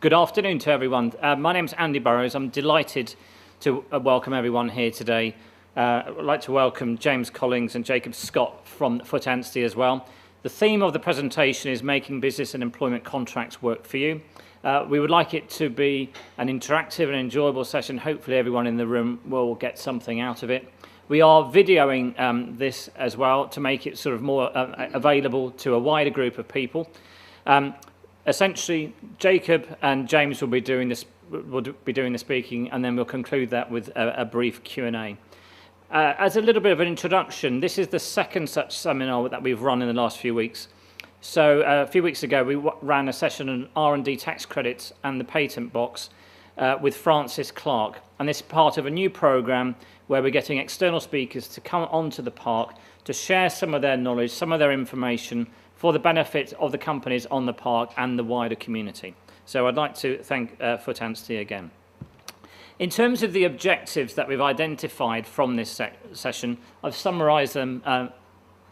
Good afternoon to everyone. My name's Andy Burrows. I'm delighted to welcome everyone here today. I'd like to welcome James Collings and Jacob Scott from Pt1 as well. The theme of the presentation is making business and employment contracts work for you. We would like it to be an interactive and enjoyable session. Hopefully everyone in the room will get something out of it. We are videoing this as well to make it sort of more available to a wider group of people. Essentially, Jacob and James will be doing the speaking, and then we'll conclude that with a brief Q&A. As a little bit of an introduction, this is the second such seminar that we've run in the last few weeks. So a few weeks ago, we ran a session on R&D tax credits and the patent box with Francis Clark. And this is part of a new program where we're getting external speakers to come onto the park to share some of their knowledge, some of their information for the benefit of the companies on the park and the wider community. So I'd like to thank Pt1 again. In terms of the objectives that we've identified from this session, I've summarised them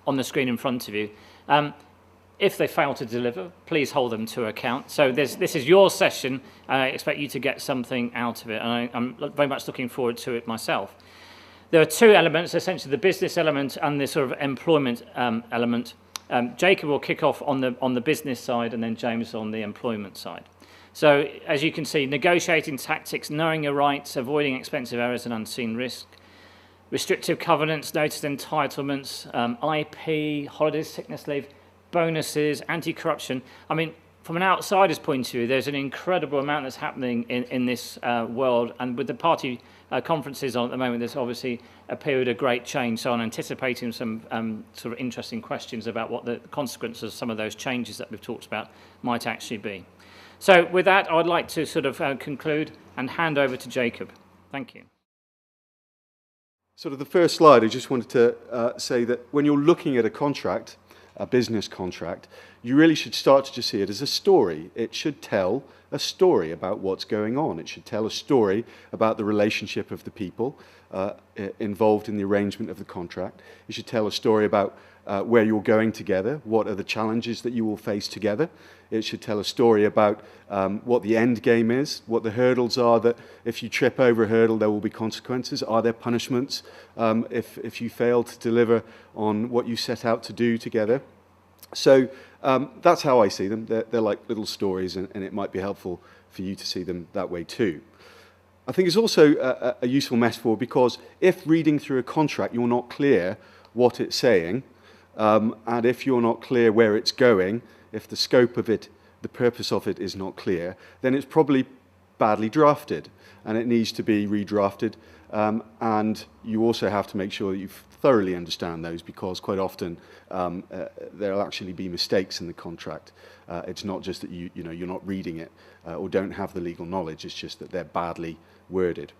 on the screen in front of you. If they fail to deliver, please hold them to account. So this is your session, and I expect you to get something out of it, and I'm very much looking forward to it myself. There are two elements, essentially the business element and the sort of employment element. Jacob will kick off on the business side, and then James on the employment side. So, as you can see, negotiating tactics, knowing your rights, avoiding expensive errors and unseen risk, restrictive covenants, notice entitlements, IP, holidays, sickness leave, bonuses, anti-corruption. I mean, from an outsider's point of view, there's an incredible amount that's happening in this world, and with the party conferences on at the moment, there's obviously a period of great change, so I'm anticipating some sort of interesting questions about what the consequences of some of those changes that we've talked about might actually be. So with that, I'd like to sort of conclude and hand over to Jacob. Thank you. Sort of the first slide, I just wanted to say that when you're looking at a contract, a business contract, you really should start to just see it as a story. It should tell a story about what's going on. It should tell a story about the relationship of the people involved in the arrangement of the contract. It should tell a story about where you're going together, what are the challenges that you will face together. It should tell a story about what the end game is, what the hurdles are, that if you trip over a hurdle, there will be consequences. Are there punishments if you fail to deliver on what you set out to do together? So that's how I see them. They're like little stories, and it might be helpful for you to see them that way too. I think it's also a useful metaphor because if reading through a contract you're not clear what it's saying, and if you're not clear where it's going, if the scope of it, the purpose of it is not clear, then it's probably badly drafted and it needs to be redrafted. And you also have to make sure that you thoroughly understand those, because quite often there'll actually be mistakes in the contract. It's not just that you're not reading it or don't have the legal knowledge, it's just that they're badly worded.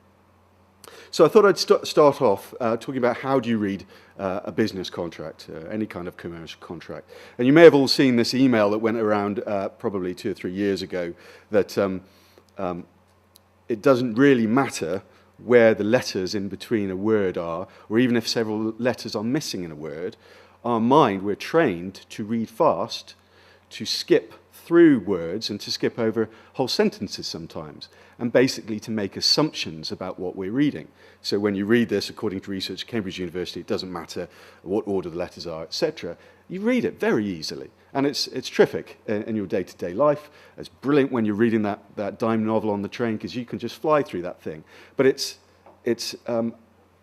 So I thought I'd start off talking about how do you read a business contract, any kind of commercial contract. And you may have all seen this email that went around probably 2 or 3 years ago that it doesn't really matter where the letters in between a word are, or even if several letters are missing in a word. Our mind, we're trained to read fast, to skip through words and to skip over whole sentences sometimes, and basically to make assumptions about what we're reading. So when you read this, according to research at Cambridge University, it doesn't matter what order the letters are, etc. You read it very easily, and it's terrific in your day-to-day life. It's brilliant when you're reading that dime novel on the train, because you can just fly through that thing. But it's a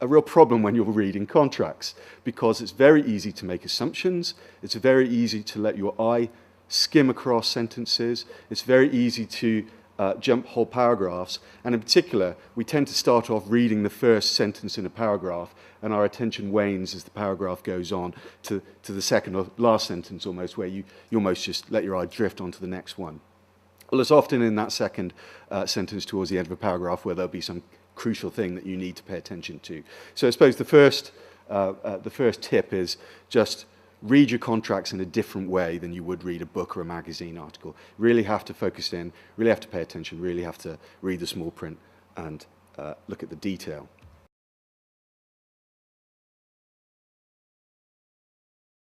real problem when you're reading contracts, because it's very easy to make assumptions. It's very easy to let your eye skim across sentences. It's very easy to jump whole paragraphs, and in particular we tend to start off reading the first sentence in a paragraph, and our attention wanes as the paragraph goes on to the second or last sentence almost, where you almost just let your eye drift onto the next one. Well, it's often in that second sentence towards the end of a paragraph where there'll be some crucial thing that you need to pay attention to. So I suppose the first tip is just read your contracts in a different way than you would read a book or a magazine article. Really have to focus in, really have to pay attention, really have to read the small print and look at the detail.